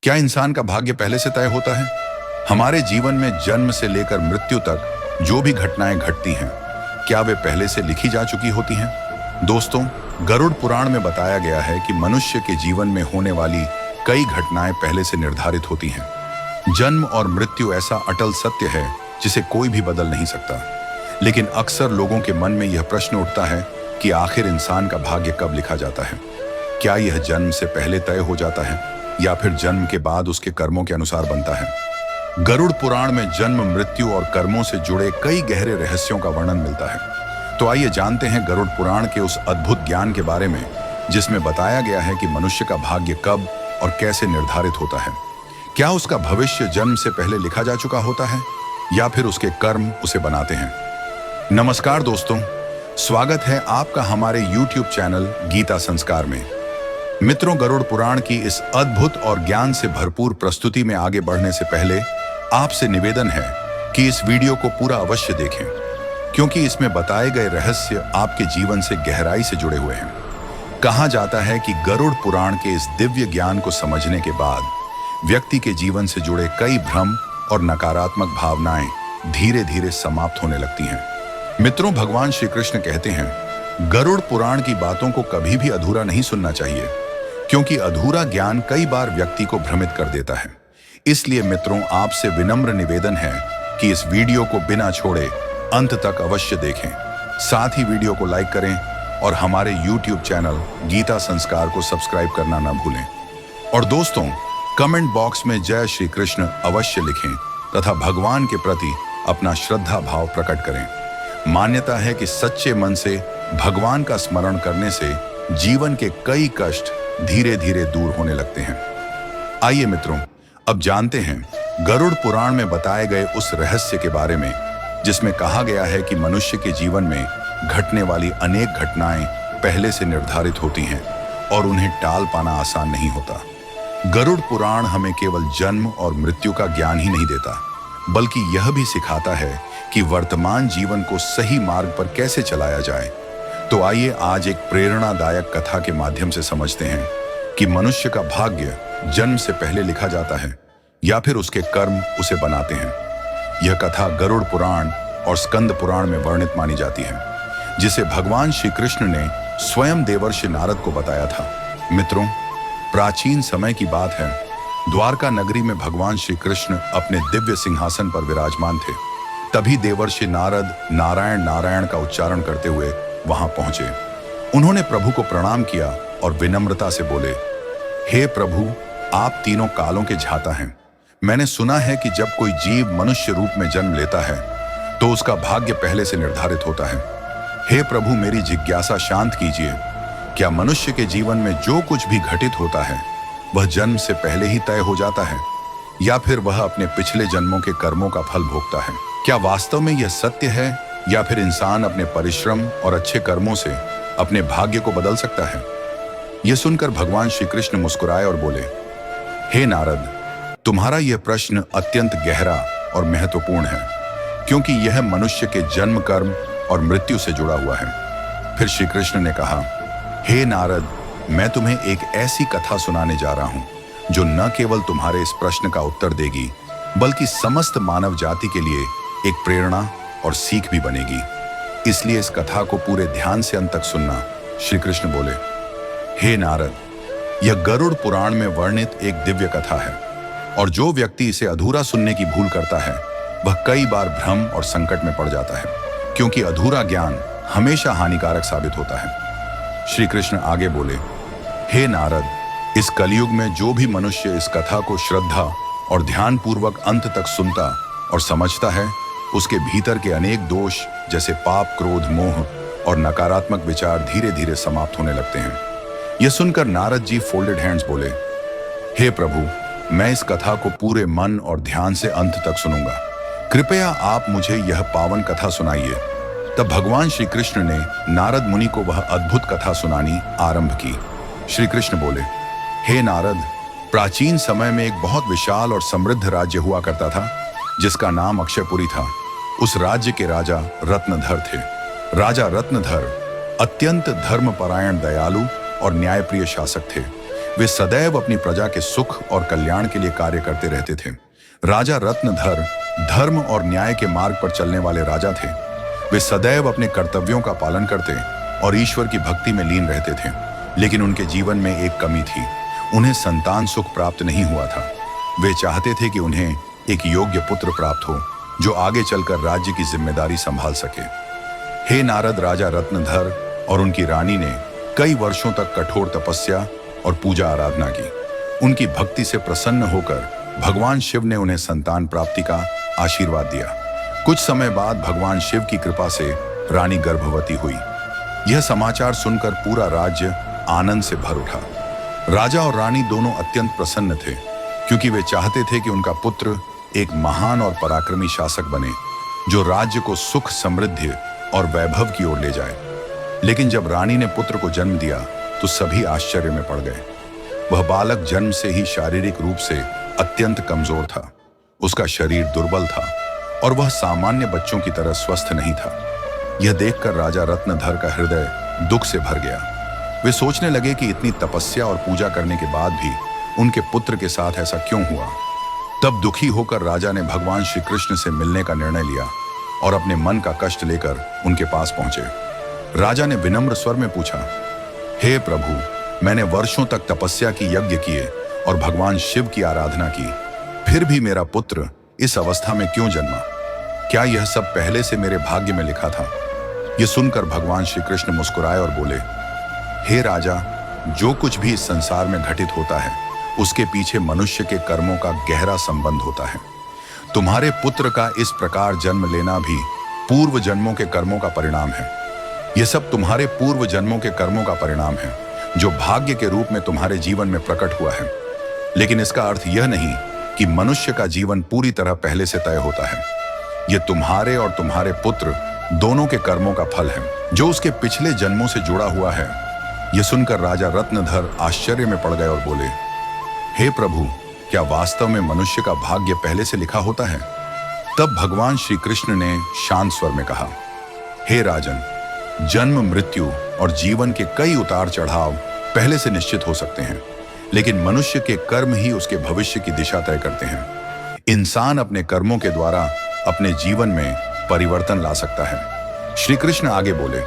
क्या इंसान का भाग्य पहले से तय होता है? हमारे जीवन में जन्म से लेकर मृत्यु तक जो भी घटनाएं घटती हैं, क्या वे पहले से लिखी जा चुकी होती हैं? दोस्तों, गरुड़ पुराण में बताया गया है कि मनुष्य के जीवन में होने वाली कई घटनाएं पहले से निर्धारित होती हैं। जन्म और मृत्यु ऐसा अटल सत्य है जिसे कोई भी बदल नहीं सकता। लेकिन अक्सर लोगों के मन में यह प्रश्न उठता है कि आखिर इंसान का भाग्य कब लिखा जाता है? क्या यह जन्म से पहले तय हो जाता है या फिर जन्म के बाद उसके कर्मों के अनुसार बनता है? गरुड़ पुराण में जन्म, मृत्यु और कर्मों से जुड़े कई गहरे रहस्यों का वर्णन मिलता है। तो आइए जानते हैं गरुड़ पुराण के उस अद्भुत ज्ञान के बारे में जिसमें बताया गया है कि मनुष्य का भाग्य कब और कैसे निर्धारित होता है। क्या उसका भविष्य जन्म से पहले लिखा जा चुका होता है या फिर उसके कर्म उसे बनाते हैं? नमस्कार दोस्तों, स्वागत है आपका हमारे YouTube चैनल गीता संस्कार में। मित्रों, गरुड़ पुराण की इस अद्भुत और ज्ञान से भरपूर प्रस्तुति में आगे बढ़ने से पहले आपसे निवेदन है कि इस वीडियो को पूरा अवश्य देखें, क्योंकि इसमें बताए गए रहस्य आपके जीवन से गहराई से जुड़े हुए हैं। कहा जाता है कि गरुड़ पुराण के इस दिव्य ज्ञान को समझने के बाद व्यक्ति के जीवन से जुड़े कई भ्रम और नकारात्मक भावनाएं धीरे धीरे समाप्त होने लगती हैं। मित्रों, भगवान श्री कृष्ण कहते हैं, गरुड़ पुराण की बातों को कभी भी अधूरा नहीं सुनना चाहिए, क्योंकि अधूरा ज्ञान कई बार व्यक्ति को भ्रमित कर देता है। इसलिए मित्रों, आपसे विनम्र निवेदन है कि इस वीडियो को बिना छोड़े अंत तक अवश्य देखें। साथ ही वीडियो को लाइक करें और हमारे YouTube चैनल गीता संस्कार को सब्सक्राइब करना न भूलें। और दोस्तों, कमेंट बॉक्स में जय श्री कृष्ण अवश्य लिखें तथा भगवान के प्रति अपना श्रद्धा भाव प्रकट करें। मान्यता है कि सच्चे मन से भगवान का स्मरण करने से जीवन के कई कष्ट धीरे धीरे दूर होने लगते हैं। आइए मित्रों, अब जानते हैं गरुड़ पुराण में बताए गए उस रहस्य के बारे में जिसमें कहा गया है कि मनुष्य के जीवन में घटने वाली अनेक घटनाएं पहले से निर्धारित होती हैं और उन्हें टाल पाना आसान नहीं होता। गरुड़ पुराण हमें केवल जन्म और मृत्यु का ज्ञान ही नहीं देता, बल्कि यह भी सिखाता है कि वर्तमान जीवन को सही मार्ग पर कैसे चलाया जाए। तो आइए आज एक प्रेरणादायक कथा के माध्यम से समझते हैं कि मनुष्य का भाग्य जन्म से पहले लिखा जाता है या फिर उसके कर्म उसे बनाते हैं। यह कथा गरुड़ पुराण और स्कंद पुराण में वर्णित मानी जाती है, जिसे भगवान श्री कृष्ण ने स्वयं देवर्षि नारद को बताया था। मित्रों, प्राचीन समय की बात है। द्वारका नगरी में भगवान श्री कृष्ण अपने दिव्य सिंहासन पर विराजमान थे। तभी देवर्षि नारद नारायण नारायण का उच्चारण करते हुए वहां पहुंचे। उन्होंने प्रभु को प्रणाम किया और विनम्रता से बोले, हे प्रभु, आप तीनों कालों के झाता हैं। मैंने सुना है कि जब कोई जीव मनुष्य रूप में जन्म लेता है तो उसका भाग्य पहले से निर्धारित होता है। हे प्रभु, मेरी जिज्ञासा शांत कीजिए। क्या मनुष्य के जीवन में जो कुछ भी घटित होता है वह जन्म से पहले ही तय हो जाता है या फिर वह अपने पिछले जन्मों के कर्मों का फल भोगता है? क्या वास्तव में यह सत्य है या फिर इंसान अपने परिश्रम और अच्छे कर्मों से अपने भाग्य को बदल सकता है? यह सुनकर भगवान श्री कृष्ण मुस्कुराए और बोले, हे नारद, तुम्हारा यह प्रश्न अत्यंत गहरा और महत्वपूर्ण है, क्योंकि यह मनुष्य के जन्म, कर्म और मृत्यु से जुड़ा हुआ है। फिर श्री कृष्ण ने कहा, हे नारद, मैं तुम्हें एक ऐसी कथा सुनाने जा रहा हूं जो न केवल तुम्हारे इस प्रश्न का उत्तर देगी, बल्कि समस्त मानव जाति के लिए एक प्रेरणा और सीख भी बनेगी। इसलिए इस कथा को पूरे ध्यान से अंत तक सुनना। श्री कृष्ण बोले, हे नारद, यह गरुड़ पुराण में वर्णित एक दिव्य कथा है और जो व्यक्ति इसे अधूरा सुनने की भूल करता है वह कई बार भ्रम और संकट में पड़ जाता है, क्योंकि अधूरा ज्ञान हमेशा हानिकारक साबित होता है। श्री कृष्ण आगे बोले, हे नारद, इस कलयुग में जो भी मनुष्य इस कथा को श्रद्धा और ध्यान पूर्वक अंत तक सुनता और समझता है, उसके भीतर के अनेक दोष जैसे पाप, क्रोध, मोह और नकारात्मक विचार धीरे धीरे समाप्त होने लगते हैं। यह सुनकर नारद जी फोल्डेड हैंड्स बोले, हे प्रभु, मैं इस कथा को पूरे मन और ध्यान से अंत तक सुनूंगा। कृपया आप मुझे यह पावन कथा सुनाइए। तब भगवान श्री कृष्ण ने नारद मुनि को वह अद्भुत कथा सुनानी आरंभ की। श्री कृष्ण बोले, हे नारद, प्राचीन समय में एक बहुत विशाल और समृद्ध राज्य हुआ करता था जिसका नाम अक्षयपुरी था। उस राज्य के राजा रत्नधर थे। राजा रत्नधर अत्यंत धर्मपरायण, दयालु और न्यायप्रिय शासक थे। वे सदैव अपनी प्रजा के सुख और कल्याण के लिए कार्य करते रहते थे। राजा रत्नधर धर्म और न्याय के मार्ग पर चलने वाले राजा थे। वे सदैव अपने कर्तव्यों का पालन करते और ईश्वर की भक्ति में लीन रहते थे। लेकिन उनके जीवन में एक कमी थी, उन्हें संतान सुख प्राप्त नहीं हुआ था। वे चाहते थे कि उन्हें एक योग्य पुत्र प्राप्त हो जो आगे चलकर राज्य की जिम्मेदारी संभाल सके। हे नारद, राजा रत्नधर और उनकी रानी ने कई वर्षों तक कठोर तपस्या और पूजा आराधना की। उनकी भक्ति से प्रसन्न होकर भगवान शिव ने उन्हें संतान प्राप्ति का आशीर्वाद दिया। कुछ समय बाद भगवान शिव की कृपा से रानी गर्भवती हुई। यह समाचार सुनकर पूरा राज्य आनंद से भर उठा। राजा और रानी दोनों अत्यंत प्रसन्न थे क्योंकि वे चाहते थे कि उनका पुत्र एक महान और पराक्रमी शासक बने जो राज्य को सुख, समृद्धि और वैभव की ओर ले जाए। लेकिन जब रानी ने पुत्र को जन्म दिया तो सभी आश्चर्य में पड़ गए। वह बालक जन्म से ही शारीरिक रूप से अत्यंत कमजोर था। उसका शरीर दुर्बल था और वह सामान्य बच्चों की तरह स्वस्थ नहीं था। यह देखकर राजा रत्नधर का हृदय दुख से भर गया। वे सोचने लगे कि इतनी तपस्या और पूजा करने के बाद भी उनके पुत्र के साथ ऐसा क्यों हुआ। तब दुखी होकर राजा ने भगवान श्री कृष्ण से मिलने का निर्णय लिया और अपने मन का कष्ट लेकर उनके पास पहुंचे। राजा ने विनम्र स्वर में पूछा, हे प्रभु, मैंने वर्षों तक तपस्या की, यज्ञ किए और भगवान शिव की आराधना की, फिर भी मेरा पुत्र इस अवस्था में क्यों जन्मा? क्या यह सब पहले से मेरे भाग्य में लिखा था? यह सुनकर भगवान श्री कृष्ण मुस्कुराए और बोले, हे राजा, जो कुछ भी इस संसार में घटित होता है उसके पीछे मनुष्य के कर्मों का गहरा संबंध होता है। तुम्हारे पुत्र का इस प्रकार जन्म लेना भी पूर्व जन्मों के कर्मों का परिणाम है। यह सब तुम्हारे पूर्व जन्मों के कर्मों का परिणाम है जो भाग्य के रूप में तुम्हारे जीवन में प्रकट हुआ है। लेकिन इसका अर्थ यह नहीं कि मनुष्य का जीवन पूरी तरह पहले से तय होता है। यह तुम्हारे और तुम्हारे पुत्र दोनों के कर्मों का फल है जो उसके पिछले जन्मों से जुड़ा हुआ है। यह सुनकर राजा रत्नधर आश्चर्य में पड़ गए और बोले, हे प्रभु, क्या वास्तव में मनुष्य का भाग्य पहले से लिखा होता है? तब भगवान श्री कृष्ण ने शांत स्वर में कहा, हे राजन, जन्म, मृत्यु और जीवन के कई उतार चढ़ाव पहले से निश्चित हो सकते हैं, लेकिन मनुष्य के कर्म ही उसके भविष्य की दिशा तय करते हैं। इंसान अपने कर्मों के द्वारा अपने जीवन में परिवर्तन ला सकता है। श्री कृष्ण आगे बोले,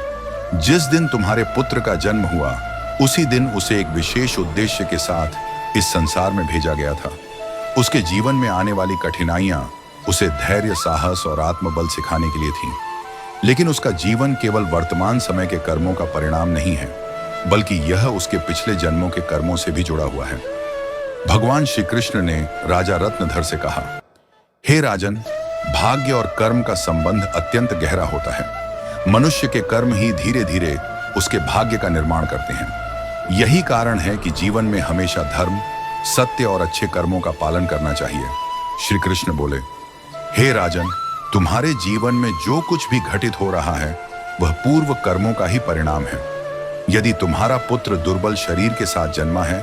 जिस दिन तुम्हारे पुत्र का जन्म हुआ उसी दिन उसे एक विशेष उद्देश्य के साथ इस संसार में भेजा गया था। उसके जीवन में आने वाली कठिनाइयां उसे धैर्य, साहस और आत्मबल सिखाने के लिए थीं। लेकिन उसका जीवन केवल वर्तमान समय के कर्मों का परिणाम नहीं है, बल्कि यह उसके पिछले जन्मों के कर्मों से भी जुड़ा हुआ है। भगवान श्री कृष्ण ने राजा रत्नधर से कहा, हे राजन, भाग्य और कर्म का संबंध अत्यंत गहरा होता है। मनुष्य के कर्म ही धीरे धीरे उसके भाग्य का निर्माण करते हैं। यही कारण है कि जीवन में हमेशा धर्म, सत्य और अच्छे कर्मों का पालन करना चाहिए। श्री कृष्ण बोले, हे राजन, तुम्हारे जीवन में जो कुछ भी घटित हो रहा है वह पूर्व कर्मों का ही परिणाम है। यदि तुम्हारा पुत्र दुर्बल शरीर के साथ जन्मा है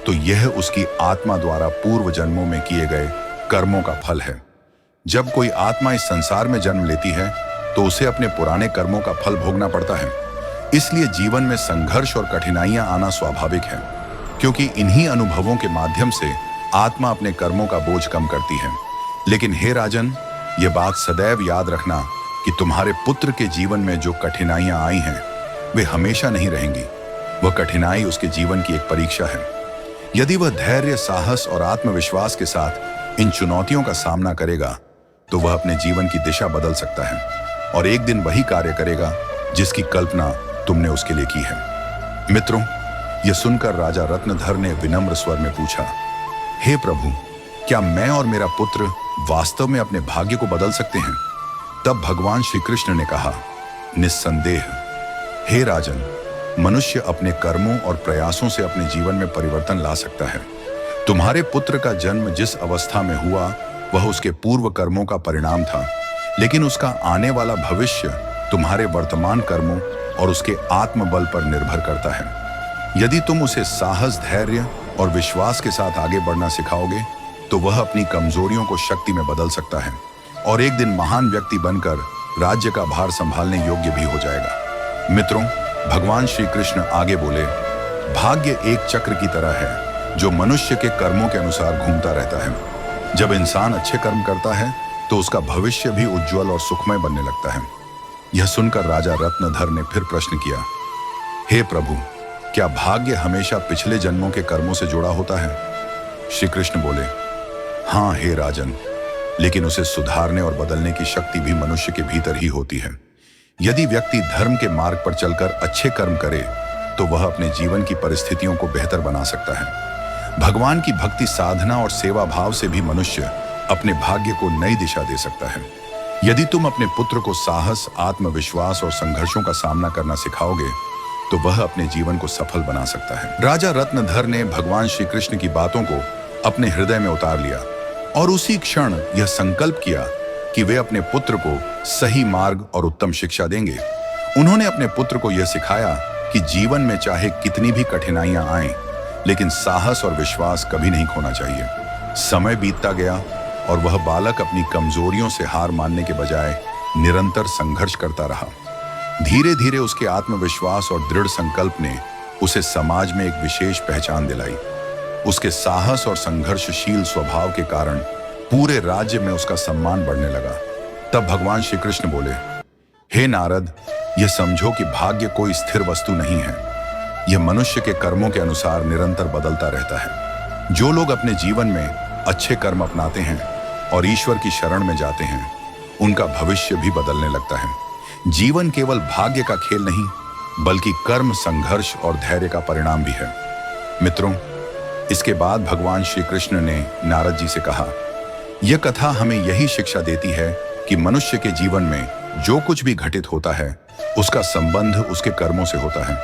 तो यह उसकी आत्मा द्वारा पूर्व जन्मों में किए गए कर्मों का फल है। जब कोई आत्मा इस संसार में जन्म लेती है तो उसे अपने पुराने कर्मों का फल भोगना पड़ता है। इसलिए जीवन में संघर्ष और कठिनाइयां आना स्वाभाविक है, क्योंकि इन्हीं अनुभवों के माध्यम से आत्मा अपने कर्मों का बोझ कम करती है। लेकिन हे राजन, ये बात सदैव याद रखना कि तुम्हारे पुत्र के जीवन में जो कठिनाइयां आई हैं वे हमेशा नहीं रहेंगी। वह कठिनाई उसके जीवन की एक परीक्षा है। यदि वह धैर्य, साहस और आत्मविश्वास के साथ इन चुनौतियों का सामना करेगा तो वह अपने जीवन की दिशा बदल सकता है और एक दिन वही कार्य करेगा जिसकी कल्पना तुमने उसके लिए की है। मित्रों, यह सुनकर राजा रत्नधर ने विनम्र स्वर में पूछा, हे प्रभु, क्या मैं और मेरा पुत्र वास्तव में अपने भाग्य को बदल सकते हैं? तब भगवान श्री कृष्ण ने कहा, निस्संदेह हे राजन, मनुष्य अपने कर्मों और प्रयासों से अपने जीवन में परिवर्तन ला सकता है। तुम्हारे पुत्र का जन्म जिस अवस्था में हुआ वह उसके पूर्व कर्मों का परिणाम था, लेकिन उसका आने वाला भविष्य तुम्हारे वर्तमान कर्मों और उसके आत्मबल पर निर्भर करता है। यदि तुम उसे साहस, धैर्य और विश्वास के साथ आगे बढ़ना सिखाओगे तो वह अपनी कमजोरियों को शक्ति में बदल सकता है और एक दिन महान व्यक्ति बनकर राज्य का भार संभालने योग्य भी हो जाएगा। मित्रों, भगवान श्री कृष्ण आगे बोले, भाग्य एक चक्र की तरह है। जो मनुष्य के कर्मों के अनुसार घूमता रहता है। जब इंसान अच्छे कर्म करता है तो उसका भविष्य भी उज्जवल और सुखमय बनने लगता है। यह सुनकर राजा रत्नधर ने फिर प्रश्न किया, हे प्रभु, क्या भाग्य हमेशा पिछले जन्मों के कर्मों से जुड़ा होता है? श्री कृष्ण बोले, हाँ हे राजन, लेकिन उसे सुधारने और बदलने की शक्ति भी मनुष्य के भीतर ही होती है। यदि व्यक्ति धर्म के मार्ग पर चलकर अच्छे कर्म करे तो वह अपने जीवन की परिस्थितियों को बेहतर बना सकता है। भगवान की भक्ति, साधना और सेवा भाव से भी मनुष्य अपने भाग्य को नई दिशा दे सकता है। यदि तुम अपने पुत्र को साहस, आत्मविश्वास और संघर्षों का सामना करना सिखाओगे तो वह अपने जीवन को सफल बना सकता है। राजा रत्नधर ने भगवान श्री कृष्ण की बातों को अपने हृदय में उतार लिया और उसी क्षण यह संकल्प किया कि वे अपने पुत्र को सही मार्ग और उत्तम शिक्षा देंगे। उन्होंने अपने पुत्र को यह सिखाया कि जीवन में चाहे कितनी भी कठिनाइयां आएं, लेकिन साहस और विश्वास कभी नहीं खोना चाहिए। समय बीतता गया और वह बालक अपनी कमजोरियों से हार मानने के बजाय निरंतर संघर्ष करता रहा। धीरे धीरे उसके आत्मविश्वास और दृढ़ संकल्प ने उसे समाज में एक विशेष पहचान दिलाई। उसके साहस और संघर्षशील स्वभाव के कारण पूरे राज्य में उसका सम्मान बढ़ने लगा। तब भगवान श्री कृष्ण बोले, हे नारद, यह समझो कि भाग्य कोई स्थिर वस्तु नहीं है। यह मनुष्य के कर्मों के अनुसार निरंतर बदलता रहता है। जो लोग अपने जीवन में अच्छे कर्म अपनाते हैं और ईश्वर की शरण में जाते हैं, उनका भविष्य भी बदलने लगता है। जीवन केवल भाग्य का खेल नहीं, बल्कि कर्म, संघर्ष और धैर्य का परिणाम भी है। मित्रों, इसके बाद भगवान श्री कृष्ण ने नारद जी से कहा, यह कथा हमें यही शिक्षा देती है कि मनुष्य के जीवन में जो कुछ भी घटित होता है उसका संबंध उसके कर्मों से होता है।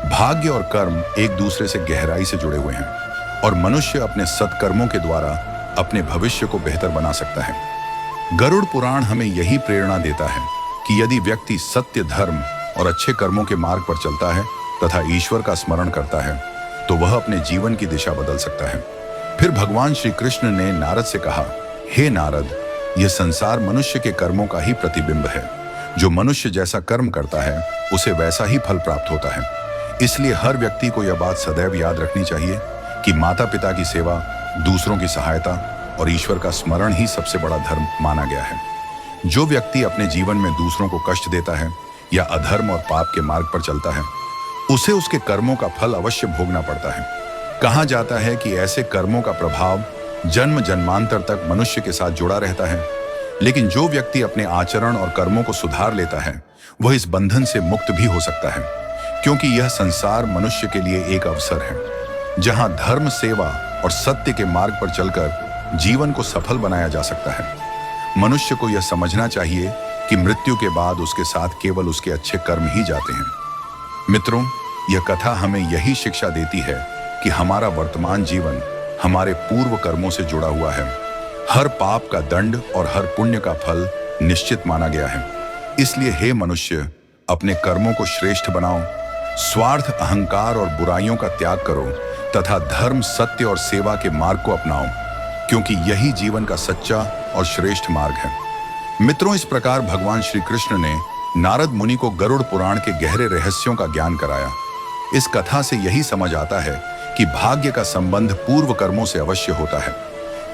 भाग्य और कर्म एक दूसरे से गहराई से जुड़े हुए हैं और मनुष्य अपने सत्कर्मों के द्वारा अपने भविष्य को बेहतर बना सकता है। गरुड़ पुराण हमें यही प्रेरणा देता है कि यदि व्यक्ति सत्य, धर्म और अच्छे कर्मों के मार्ग पर चलता है तथा ईश्वर का स्मरण करता है तो वह अपने जीवन की दिशा बदल सकता है। फिर भगवान श्री कृष्ण ने नारद से कहा, हे नारद, यह संसार मनुष्य के कर्मों का ही प्रतिबिंब है। जो मनुष्य जैसा कर्म करता है उसे वैसा ही फल प्राप्त होता है। इसलिए हर व्यक्ति को यह बात सदैव याद रखनी चाहिए कि माता पिता की सेवा, दूसरों की सहायता और ईश्वर का स्मरण ही सबसे बड़ा धर्म माना गया है। जो व्यक्ति अपने जीवन में दूसरों को कष्ट देता है या अधर्म और पाप के मार्ग पर चलता है, उसे उसके कर्मों का फल अवश्य भोगना पड़ता है। कहा जाता है कि ऐसे कर्मों का प्रभाव जन्म जन्मांतर तक मनुष्य के साथ जुड़ा रहता है, लेकिन जो व्यक्ति अपने आचरण और कर्मों को सुधार लेता है वह इस बंधन से मुक्त भी हो सकता है, क्योंकि यह संसार मनुष्य के लिए एक अवसर है जहां धर्म, सेवा और सत्य के मार्ग पर चलकर जीवन को सफल बनाया जा सकता है। मनुष्य को यह समझना चाहिए कि मृत्यु के बाद उसके साथ केवल उसके अच्छे कर्म ही जाते हैं। मित्रों, यह कथा हमें यही शिक्षा देती है कि हमारा वर्तमान जीवन हमारे पूर्व कर्मों से जुड़ा हुआ है। हर पाप का दंड और हर पुण्य का फल निश्चित माना गया है। इसलिए हे मनुष्य, अपने कर्मों को श्रेष्ठ बनाओ, स्वार्थ, अहंकार और बुराइयों का त्याग करो तथा धर्म, सत्य और सेवा के मार्ग को अपनाओ, क्योंकि यही जीवन का सच्चा और श्रेष्ठ मार्ग है। मित्रों, इस प्रकार भगवान श्री कृष्ण ने नारद मुनि को गरुड़ पुराण के गहरे रहस्यों का ज्ञान कराया। इस कथा से यही समझ आता है कि भाग्य का संबंध पूर्व कर्मों से अवश्य होता है,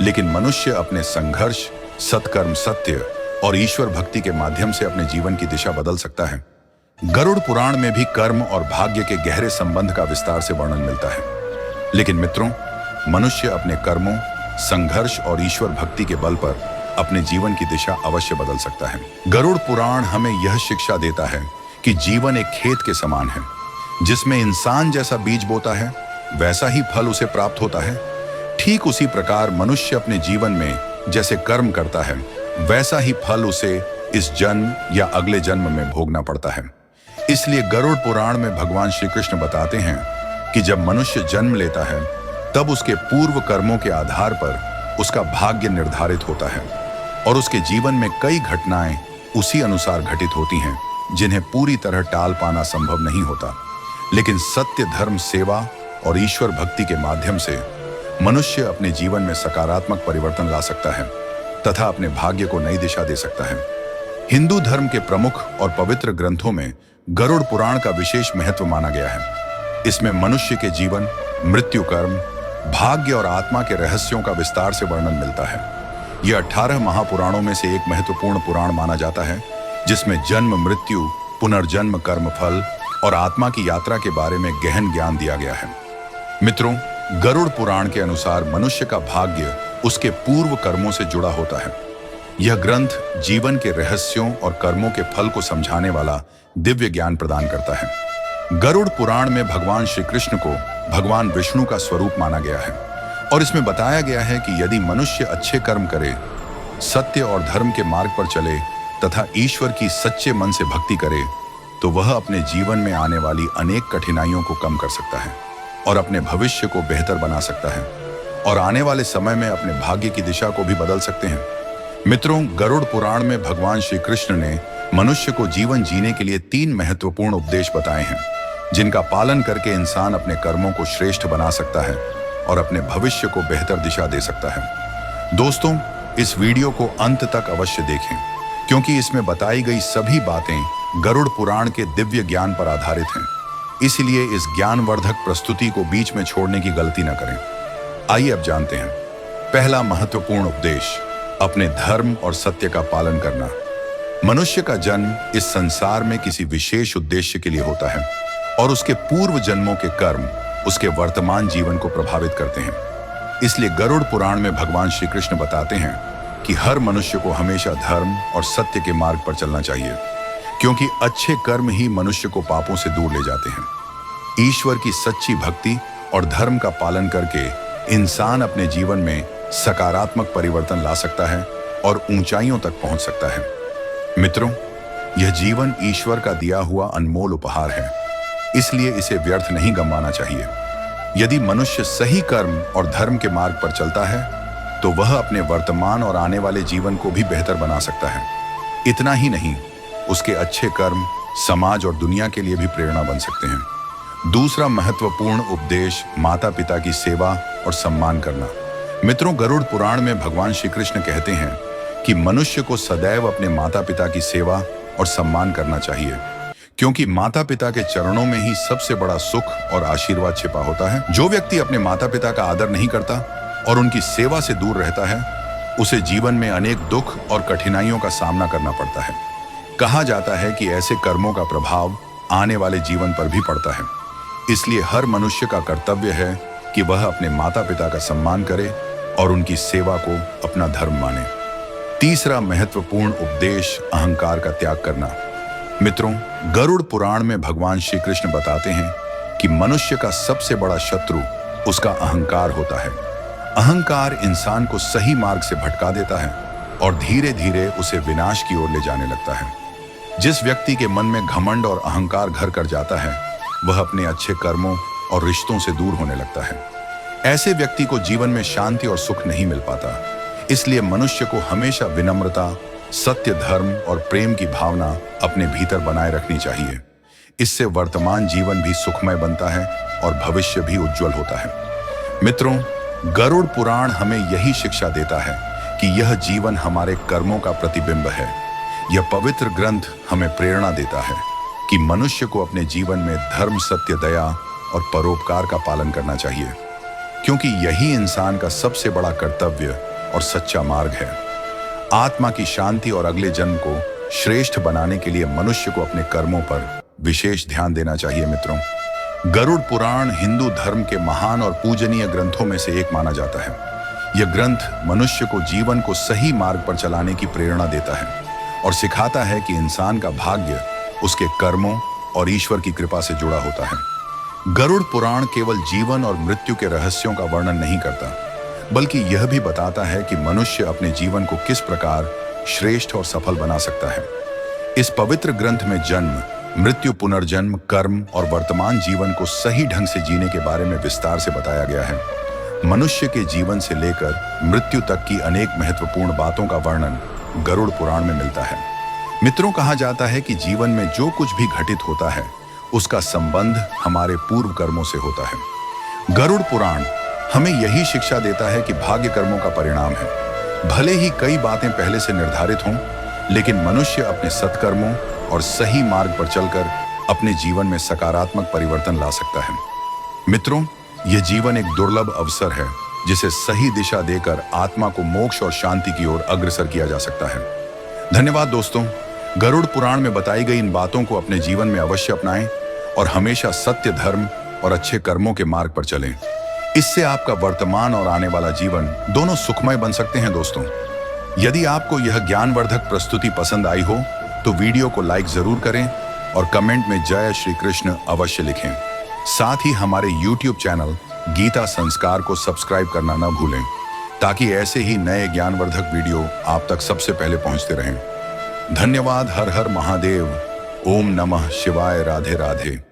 लेकिन मनुष्य अपने संघर्ष, सत्कर्म, सत्य और ईश्वर भक्ति के माध्यम से अपने जीवन की दिशा बदल सकता है। गरुड़ पुराण में भी कर्म और भाग्य के गहरे संबंध का विस्तार से वर्णन मिलता है। लेकिन मित्रों, मनुष्य अपने कर्मों, संघर्ष और ईश्वर भक्ति के बल पर अपने जीवन की दिशा अवश्य बदल सकता है। गरुड़ पुराण हमें यह शिक्षा देता है कि जीवन एक खेत के समान है, जिसमें इंसान जैसा बीज बोता है वैसा ही फल उसे प्राप्त होता है। ठीक उसी प्रकार मनुष्य अपने जीवन में जैसे कर्म करता है वैसा ही फल उसे इस जन्म या अगले जन्म में भोगना पड़ता है। इसलिए गरुड़ पुराण में भगवान श्री कृष्ण बताते हैं कि जब मनुष्य जन्म लेता है तब उसके पूर्व कर्मों के आधार पर उसका भाग्य निर्धारित होता है और उसके जीवन में कई घटनाएं उसी अनुसार घटित होती हैं जिन्हें पूरी तरह टाल पाना संभव नहीं होता। लेकिन सत्य, धर्म, सेवा और ईश्वर भक्ति के माध्यम से मनुष्य अपने जीवन में सकारात्मक परिवर्तन ला सकता है तथा अपने भाग्य को नई दिशा दे सकता है। हिंदू धर्म के प्रमुख और पवित्र ग्रंथों में गरुड़ पुराण का विशेष महत्व माना गया है। इसमें मनुष्य के जीवन, मृत्यु, कर्म, भाग्य और आत्मा के रहस्यों का विस्तार से वर्णन मिलता है। यह 18 महापुराणों में से एक महत्वपूर्ण पुराण माना जाता है, जिसमें जन्म, मृत्यु, पुनर्जन्म, कर्म फल और आत्मा की यात्रा के बारे में गहन ज्ञान दिया गया है। मित्रों, गरुड़ पुराण के अनुसार मनुष्य का भाग्य उसके पूर्व कर्मों से जुड़ा होता है। यह ग्रंथ जीवन के रहस्यों और कर्मों के फल को समझाने वाला दिव्य ज्ञान प्रदान करता है। गरुड़ पुराण में भगवान श्री कृष्ण को भगवान विष्णु का स्वरूप माना गया है और इसमें बताया गया है कि यदि मनुष्य अच्छे कर्म करे, सत्य और धर्म के मार्ग पर चले तथा ईश्वर की सच्चे मन से भक्ति करे, तो वह अपने जीवन में आने वाली अनेक कठिनाइयों को कम कर सकता है और अपने भविष्य को बेहतर बना सकता है और आने वाले समय में अपने भाग्य की दिशा को भी बदल सकते हैं। मित्रों, गरुड़ पुराण में भगवान श्री कृष्ण ने मनुष्य को जीवन जीने के लिए 3 महत्वपूर्ण उपदेश बताए हैं, जिनका पालन करके इंसान अपने कर्मों को श्रेष्ठ बना सकता है और अपने भविष्य को बेहतर दिशा दे सकता है। दोस्तों, इस वीडियो को अंत तक अवश्य देखें, क्योंकि इसमें बताई गई सभी बातें गरुड़ पुराण के दिव्य ज्ञान पर आधारित हैं। इसलिए इस ज्ञानवर्धक प्रस्तुति को बीच में छोड़ने की गलती न करें। आइए अब जानते हैं। पहला महत्वपूर्ण उपदेश, अपने धर्म और सत्य का पालन करना। मनुष्य का जन्म इस संसार में किसी विशेष उद्देश्य के लिए होता है और उसके पूर्व जन्मों के कर्म उसके वर्तमान जीवन को प्रभावित करते हैं। इसलिए गरुड़ पुराण में भगवान श्री कृष्ण बताते हैं कि हर मनुष्य को हमेशा धर्म और सत्य के मार्ग पर चलना चाहिए, क्योंकि अच्छे कर्म ही मनुष्य को पापों से दूर ले जाते हैं। ईश्वर की सच्ची भक्ति और धर्म का पालन करके इंसान अपने जीवन में सकारात्मक परिवर्तन ला सकता है और ऊंचाइयों तक पहुंच सकता है। मित्रों, यह जीवन ईश्वर का दिया हुआ अनमोल उपहार है, इसलिए इसे व्यर्थ नहीं गंवाना चाहिए। यदि मनुष्य सही कर्म और धर्म के मार्ग पर चलता है, तो वह अपने वर्तमान और आने वाले जीवन को भी बेहतर बना सकता है। इतना ही नहीं, उसके अच्छे कर्म समाज और दुनिया के लिए भी प्रेरणा बन सकते हैं। दूसरा महत्वपूर्ण उपदेश, माता पिता की सेवा और सम्मान करना। मित्रों, गरुड़ पुराण में भगवान श्री कृष्ण कहते हैं कि मनुष्य को सदैव अपने माता पिता की सेवा और सम्मान करना चाहिए, क्योंकि माता पिता के चरणों में ही सबसे बड़ा सुख और आशीर्वाद छिपा होता है। जो व्यक्ति अपने माता पिता का आदर नहीं करता और उनकी सेवा से दूर रहता है, उसे जीवन में अनेक दुख और कठिनाइयों का सामना करना पड़ता है। कहा जाता है कि ऐसे कर्मों का प्रभाव आने वाले जीवन पर भी पड़ता है। इसलिए हर मनुष्य का कर्तव्य है कि वह अपने माता पिता का सम्मान करे और उनकी सेवा को अपना धर्म माने। तीसरा महत्वपूर्ण उपदेश, अहंकार का त्याग करना। मित्रों, गरुड़ पुराण में भगवान श्री कृष्ण बताते हैं कि मनुष्य का सबसे बड़ा शत्रु उसका अहंकार होता है। अहंकार इंसान को सही मार्ग से भटका देता है और धीरे धीरे उसे विनाश की ओर ले जाने लगता है। जिस व्यक्ति के मन में घमंड और अहंकार घर कर जाता है, वह अपने अच्छे कर्मों और रिश्तों से दूर होने लगता है। ऐसे व्यक्ति को जीवन में शांति और सुख नहीं मिल पाता। इसलिए मनुष्य को हमेशा विनम्रता, सत्य, धर्म और प्रेम की भावना अपने भीतर बनाए रखनी चाहिए। इससे वर्तमान जीवन भी सुखमय बनता है और भविष्य भी उज्जवल होता है। मित्रों, गरुड़ पुराण हमें यही शिक्षा देता है कि यह जीवन हमारे कर्मों का प्रतिबिंब है। यह पवित्र ग्रंथ हमें प्रेरणा देता है कि मनुष्य को अपने जीवन में धर्म, सत्य, दया और परोपकार का पालन करना चाहिए, क्योंकि यही इंसान का सबसे बड़ा कर्तव्य और सच्चा मार्ग है। आत्मा की शांति और अगले जन्म को श्रेष्ठ बनाने के लिए मनुष्य को अपने कर्मों पर विशेष ध्यान देना चाहिए। मित्रों, गरुड़ पुराण हिंदू धर्म के महान और पूजनीय ग्रंथों में से एक माना जाता है। यह ग्रंथ मनुष्य को जीवन को सही मार्ग पर चलाने की प्रेरणा देता है और सिखाता है कि इंसान का भाग्य उसके कर्मों और ईश्वर की कृपा से जुड़ा होता है। गरुड़ पुराण केवल जीवन और मृत्यु के रहस्यों का वर्णन नहीं करता, बल्कि यह भी बताता है कि मनुष्य अपने जीवन को किस प्रकार श्रेष्ठ और सफल बना सकता है। इस पवित्र ग्रंथ में जन्म, मृत्यु, पुनर्जन्म, कर्म और वर्तमान जीवन को सही ढंग से जीने के बारे में विस्तार से बताया गया है। मनुष्य के जीवन से लेकर मृत्यु तक की अनेक महत्वपूर्ण बातों का वर्णन गरुड़ पुराण में मिलता है। मित्रों, कहा जाता है कि जीवन में जो कुछ भी घटित होता है, उसका संबंध हमारे पूर्व कर्मों से होता है। गरुड़ पुराण हमें यही शिक्षा देता है कि भाग्य कर्मों का परिणाम है। भले ही कई बातें पहले से निर्धारित हों, लेकिन मनुष्य अपने सत्कर्मों और सही मार्ग पर चलकर अपने जीवन में सकारात्मक परिवर्तन ला सकता है। मित्रों, यह जीवन एक दुर्लभ अवसर है जिसे सही दिशा देकर आत्मा को मोक्ष और शांति की ओर अग्रसर किया जा सकता है। धन्यवाद दोस्तों। गरुड़ पुराण में बताई गई इन बातों को अपने जीवन में अवश्य अपनाएं और हमेशा सत्य, धर्म और अच्छे कर्मों के मार्ग पर चलें। इससे आपका वर्तमान और आने वाला जीवन दोनों सुखमय बन सकते हैं दोस्तों। यदि आपको यह ज्ञानवर्धक प्रस्तुति पसंद आई हो तो वीडियो को लाइक जरूर करें और कमेंट में जय श्री कृष्ण अवश्य लिखें। साथ ही हमारे YouTube चैनल गीता संस्कार को सब्सक्राइब करना न भूलें ताकि ऐसे ही नए ज्ञानवर्धक वीडियो आप तक सबसे पहले पहुंचते रहें। धन्यवाद। हर हर महादेव। ओम नमः शिवाय। राधे राधे।